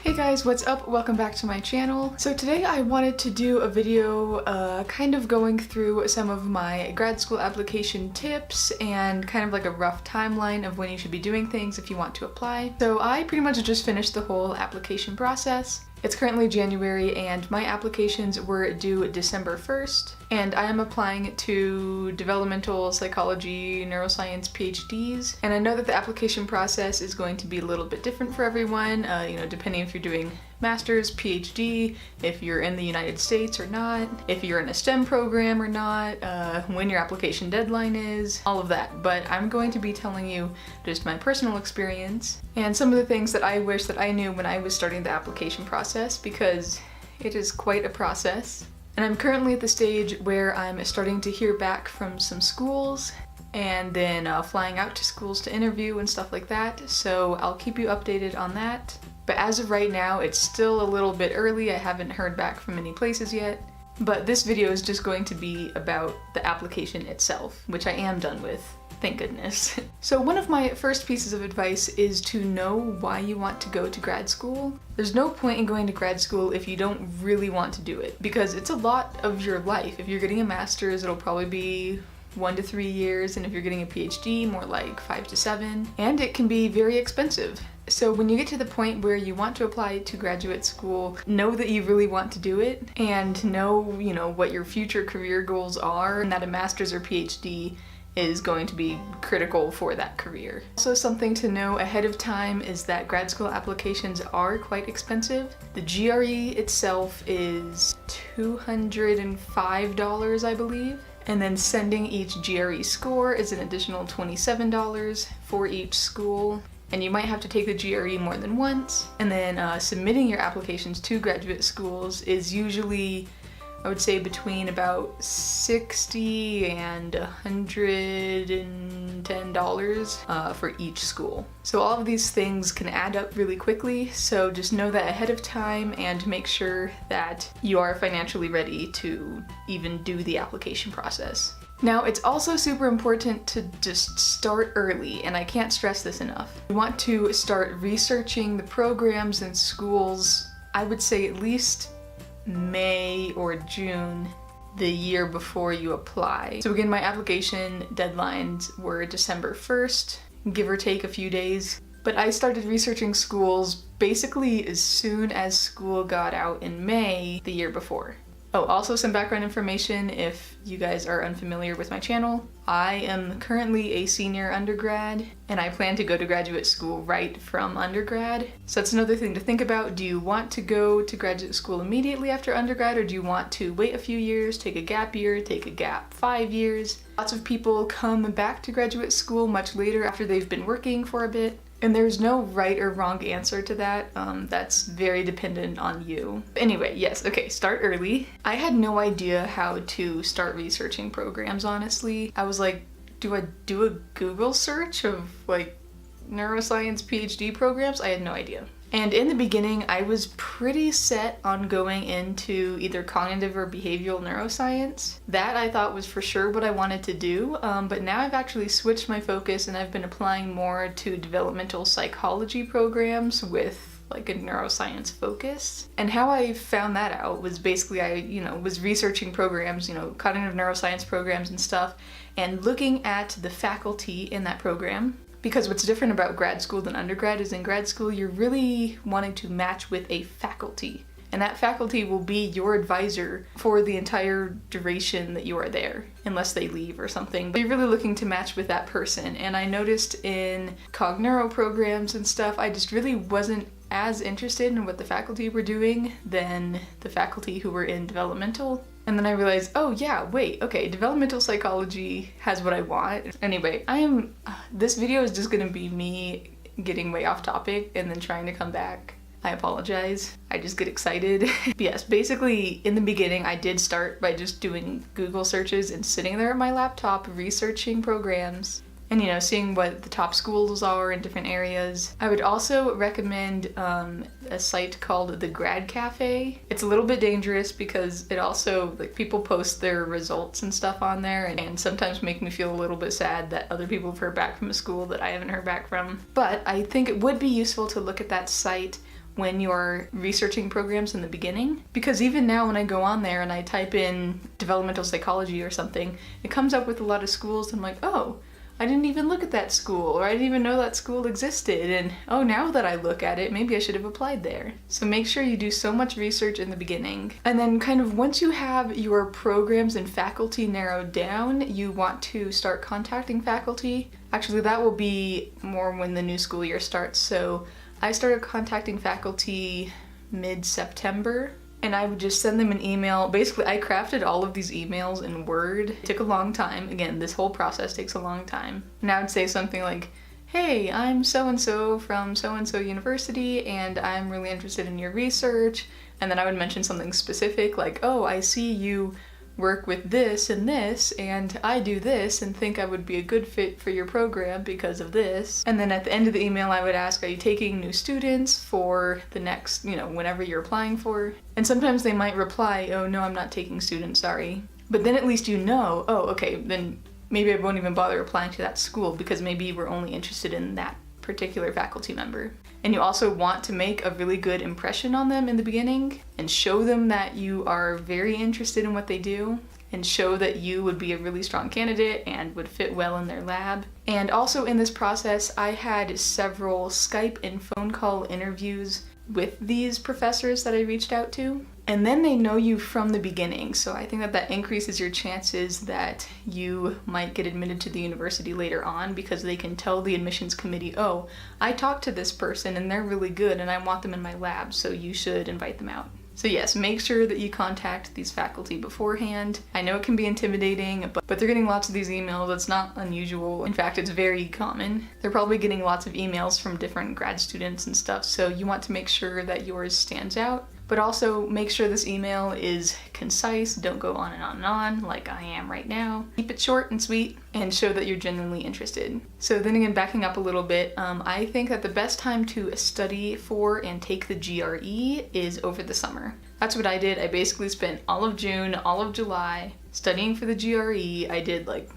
Hey guys, what's up? Welcome back to my channel. So today I wanted to do a video kind of going through some of my grad school application tips and kind of like a rough timeline of when you should be doing things if you want to apply. So I pretty much just finished the whole application process. It's currently January and my applications were due December 1st, and I am applying to developmental psychology, neuroscience PhDs. And I know that the application process is going to be a little bit different for everyone, depending if you're doing master's, PhD, if you're in the United States or not, if you're in a STEM program or not, when your application deadline is, all of that. But I'm going to be telling you just my personal experience and some of the things that I wish that I knew when I was starting the application process, because it is quite a process. And I'm currently at the stage where I'm starting to hear back from some schools and then flying out to schools to interview and stuff like that. So I'll keep you updated on that. But as of right now, it's still a little bit early. I haven't heard back from any places yet. But this video is just going to be about the application itself, which I am done with, thank goodness. So one of my first pieces of advice is to know why you want to go to grad school. There's no point in going to grad school if you don't really want to do it, because it's a lot of your life. If you're getting a master's, it'll probably be 1 to 3 years, and if you're getting a PhD, more like 5 to 7, and it can be very expensive. So when you get to the point where you want to apply to graduate school, know that you really want to do it, and know, what your future career goals are, and that a master's or PhD is going to be critical for that career. Also, something to know ahead of time is that grad school applications are quite expensive. The GRE itself is $205, I believe. And then sending each GRE score is an additional $27 for each school. And you might have to take the GRE more than once. And then submitting your applications to graduate schools is usually, I would say, between about $60 and $110 for each school. So all of these things can add up really quickly, so just know that ahead of time and make sure that you are financially ready to even do the application process. Now, it's also super important to just start early, and I can't stress this enough. You want to start researching the programs and schools, I would say at least May or June the year before you apply. So again, my application deadlines were December 1st, give or take a few days. But I started researching schools basically as soon as school got out in May the year before. Oh, also some background information if you guys are unfamiliar with my channel. I am currently a senior undergrad, and I plan to go to graduate school right from undergrad. So that's another thing to think about. Do you want to go to graduate school immediately after undergrad, or do you want to wait a few years, take a gap year, take a gap 5 years? Lots of people come back to graduate school much later after they've been working for a bit. And there's no right or wrong answer to that. That's very dependent on you. Anyway, yes, okay, start early. I had no idea how to start researching programs, honestly. I was like, do I do a Google search of neuroscience PhD programs? I had no idea. And in the beginning, I was pretty set on going into either cognitive or behavioral neuroscience. That I thought was for sure what I wanted to do, but now I've actually switched my focus and I've been applying more to developmental psychology programs with a neuroscience focus. And how I found that out was basically I was researching programs, cognitive neuroscience programs and stuff, and looking at the faculty in that program. Because what's different about grad school than undergrad is in grad school, you're really wanting to match with a faculty. And that faculty will be your advisor for the entire duration that you are there, unless they leave or something. But you're really looking to match with that person. And I noticed in cog neuro programs and stuff, I just really wasn't as interested in what the faculty were doing than the faculty who were in developmental. And then I realized, oh yeah, wait, okay, developmental psychology has what I want. Anyway, this video is just gonna be me getting way off topic and then trying to come back. I apologize. I just get excited. Yes, basically in the beginning I did start by just doing Google searches and sitting there at my laptop researching programs and seeing what the top schools are in different areas. I would also recommend a site called the Grad Cafe. It's a little bit dangerous because it also, people post their results and stuff on there and sometimes make me feel a little bit sad that other people have heard back from a school that I haven't heard back from. But I think it would be useful to look at that site when you're researching programs in the beginning. Because even now when I go on there and I type in developmental psychology or something, it comes up with a lot of schools and I'm like, oh, I didn't even look at that school, or I didn't even know that school existed, and oh, now that I look at it, maybe I should have applied there. So make sure you do so much research in the beginning. And then kind of once you have your programs and faculty narrowed down, you want to start contacting faculty. Actually, that will be more when the new school year starts. So I started contacting faculty mid-September. And I would just send them an email. Basically, I crafted all of these emails in Word. It took a long time. Again, this whole process takes a long time. And I would say something like, hey, I'm so-and-so from so-and-so university, and I'm really interested in your research. And then I would mention something specific like, oh, I see you work with this, and I do this, and think I would be a good fit for your program because of this. And then at the end of the email, I would ask, are you taking new students for the next, whenever you're applying for? And sometimes they might reply, oh, no, I'm not taking students, sorry. But then at least you know, oh, okay, then maybe I won't even bother applying to that school because maybe you were only interested in that particular faculty member. And you also want to make a really good impression on them in the beginning and show them that you are very interested in what they do and show that you would be a really strong candidate and would fit well in their lab. And also in this process, I had several Skype and phone call interviews with these professors that I reached out to. And then they know you from the beginning, so I think that increases your chances that you might get admitted to the university later on because they can tell the admissions committee, oh, I talked to this person and they're really good and I want them in my lab, so you should invite them out. So yes, make sure that you contact these faculty beforehand. I know it can be intimidating, but they're getting lots of these emails. It's not unusual. In fact, it's very common. They're probably getting lots of emails from different grad students and stuff, so you want to make sure that yours stands out. But also make sure this email is concise. Don't go on and on and on like I am right now. Keep it short and sweet and show that you're genuinely interested. So then again, backing up a little bit, I think that the best time to study for and take the GRE is over the summer. That's what I did. I basically spent all of June, all of July studying for the GRE. I did let's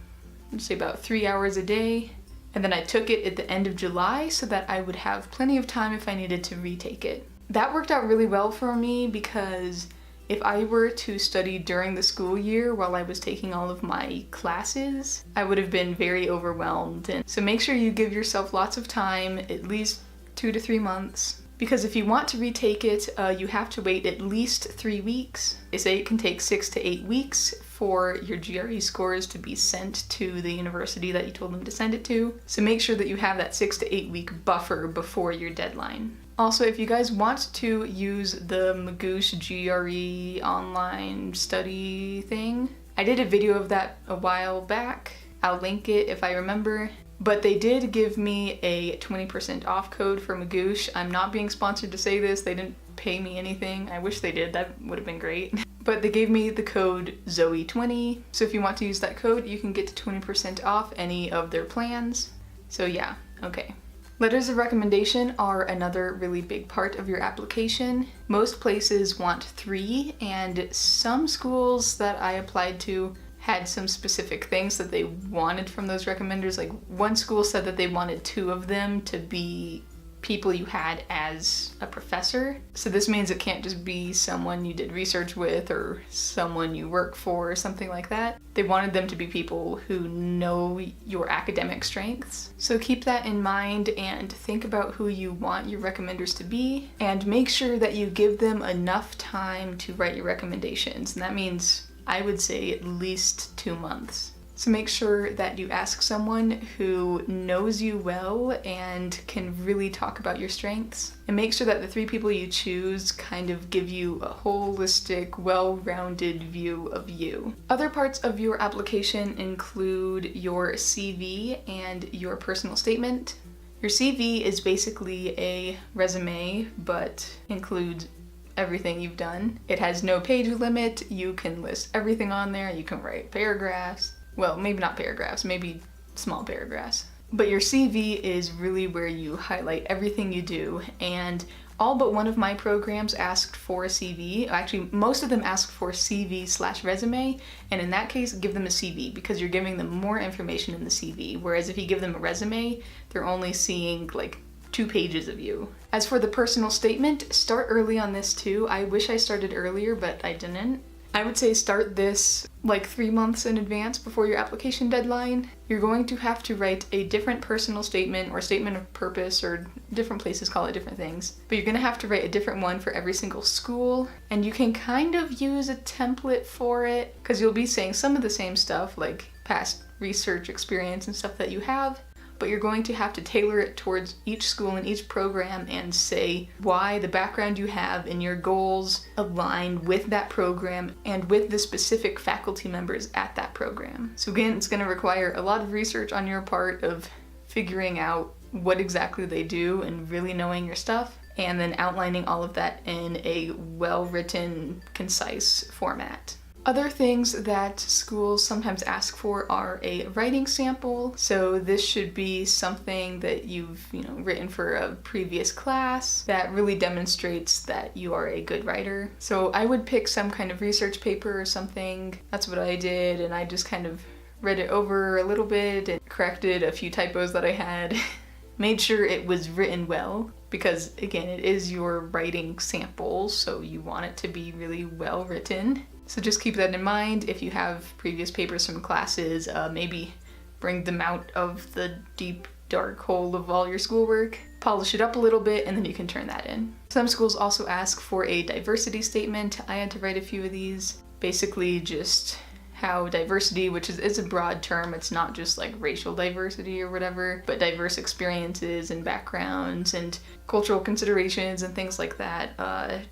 say about 3 hours a day. And then I took it at the end of July so that I would have plenty of time if I needed to retake it. That worked out really well for me because if I were to study during the school year while I was taking all of my classes, I would have been very overwhelmed. And so make sure you give yourself lots of time, at least 2 to 3 months. Because if you want to retake it, you have to wait at least 3 weeks. They say it can take 6 to 8 weeks for your GRE scores to be sent to the university that you told them to send it to. So make sure that you have that 6 to 8 week buffer before your deadline. Also, if you guys want to use the Magoosh GRE online study thing, I did a video of that a while back. I'll link it if I remember. But they did give me a 20% off code for Magoosh. I'm not being sponsored to say this. They didn't pay me anything. I wish they did. That would have been great. But they gave me the code Zoe20. So if you want to use that code, you can get to 20% off any of their plans. So yeah, okay. Letters of recommendation are another really big part of your application. Most places want 3, and some schools that I applied to had some specific things that they wanted from those recommenders. Like one school said that they wanted 2 of them to be people you had as a professor. So this means it can't just be someone you did research with or someone you work for or something like that. They wanted them to be people who know your academic strengths. So keep that in mind and think about who you want your recommenders to be and make sure that you give them enough time to write your recommendations. And that means I would say at least 2 months. So make sure that you ask someone who knows you well and can really talk about your strengths. And make sure that the 3 people you choose kind of give you a holistic, well-rounded view of you. Other parts of your application include your CV and your personal statement. Your CV is basically a resume, but includes everything you've done. It has no page limit. You can list everything on there. You can write paragraphs. Well, maybe not paragraphs, maybe small paragraphs. But your CV is really where you highlight everything you do, and all but one of my programs asked for a CV. Actually, most of them asked for CV/resume, and in that case, give them a CV because you're giving them more information in the CV. Whereas if you give them a resume, they're only seeing like 2 pages of you. As for the personal statement, start early on this too. I wish I started earlier, but I didn't. I would say start this like 3 months in advance before your application deadline. You're going to have to write a different personal statement or statement of purpose, or different places call it different things. But you're going to have to write a different one for every single school. And you can kind of use a template for it because you'll be saying some of the same stuff like past research experience and stuff that you have. But you're going to have to tailor it towards each school and each program and say why the background you have and your goals align with that program and with the specific faculty members at that program. So again, it's going to require a lot of research on your part of figuring out what exactly they do and really knowing your stuff, and then outlining all of that in a well-written, concise format. Other things that schools sometimes ask for are a writing sample. So this should be something that you've, written for a previous class that really demonstrates that you are a good writer. So I would pick some kind of research paper or something. That's what I did, and I just kind of read it over a little bit and corrected a few typos that I had. Made sure it was written well, because again, it is your writing sample, so you want it to be really well written. So just keep that in mind. If you have previous papers from classes, maybe bring them out of the deep, dark hole of all your schoolwork, polish it up a little bit, and then you can turn that in. Some schools also ask for a diversity statement. I had to write a few of these. Basically just how diversity, which is a broad term, it's not just like racial diversity or whatever, but diverse experiences and backgrounds and cultural considerations and things like that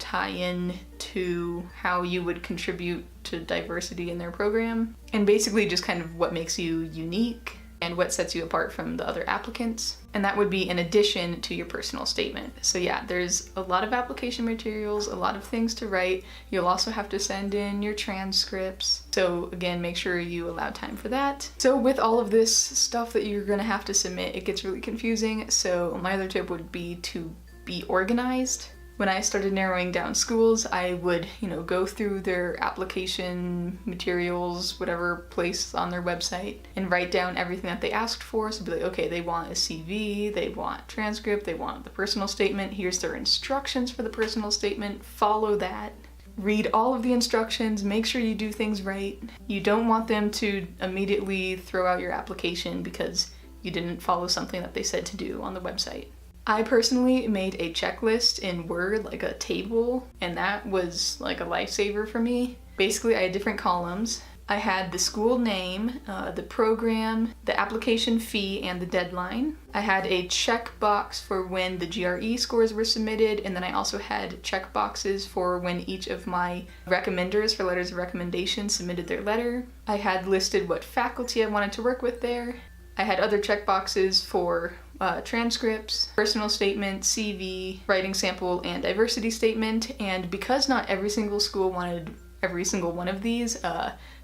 tie in to how you would contribute to diversity in their program, and basically just kind of what makes you unique and what sets you apart from the other applicants. And that would be in addition to your personal statement. So yeah, there's a lot of application materials, a lot of things to write. You'll also have to send in your transcripts. So again, make sure you allow time for that. So with all of this stuff that you're gonna have to submit, it gets really confusing. So my other tip would be to be organized. When I started narrowing down schools, I would, go through their application materials, whatever place on their website, and write down everything that they asked for. So be like, okay, they want a CV, they want transcript, they want the personal statement, here's their instructions for the personal statement, follow that. Read all of the instructions, make sure you do things right. You don't want them to immediately throw out your application because you didn't follow something that they said to do on the website. I personally made a checklist in Word, like a table, and that was like a lifesaver for me. Basically, I had different columns. I had the school name, the program, the application fee, and the deadline. I had a checkbox for when the GRE scores were submitted, and then I also had checkboxes for when each of my recommenders for letters of recommendation submitted their letter. I had listed what faculty I wanted to work with there. I had other checkboxes for transcripts, personal statement, CV, writing sample, and diversity statement. And because not every single school wanted every single one of these,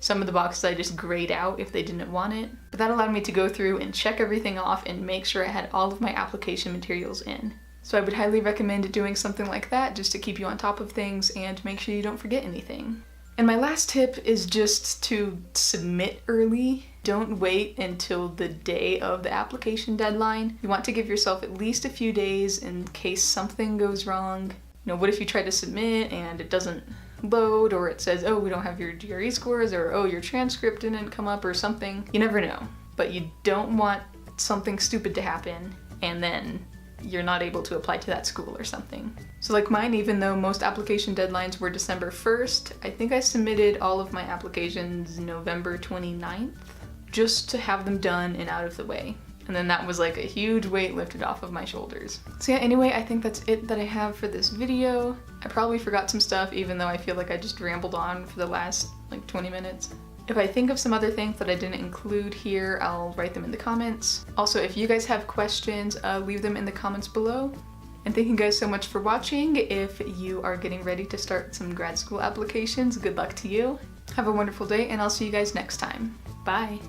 some of the boxes I just grayed out if they didn't want it. But that allowed me to go through and check everything off and make sure I had all of my application materials in. So I would highly recommend doing something like that just to keep you on top of things and make sure you don't forget anything. And my last tip is just to submit early. Don't wait until the day of the application deadline. You want to give yourself at least a few days in case something goes wrong. What if you try to submit and it doesn't load, or it says, oh, we don't have your GRE scores, or oh, your transcript didn't come up or something. You never know. But you don't want something stupid to happen and then you're not able to apply to that school or something. So like mine, even though most application deadlines were December 1st, I think I submitted all of my applications November 29th just to have them done and out of the way. And then that was like a huge weight lifted off of my shoulders. So yeah, anyway, I think that's it that I have for this video. I probably forgot some stuff, even though I feel like I just rambled on for the last like 20 minutes. If I think of some other things that I didn't include here, I'll write them in the comments. Also, if you guys have questions, leave them in the comments below. And thank you guys so much for watching. If you are getting ready to start some grad school applications, good luck to you. Have a wonderful day, and I'll see you guys next time. Bye.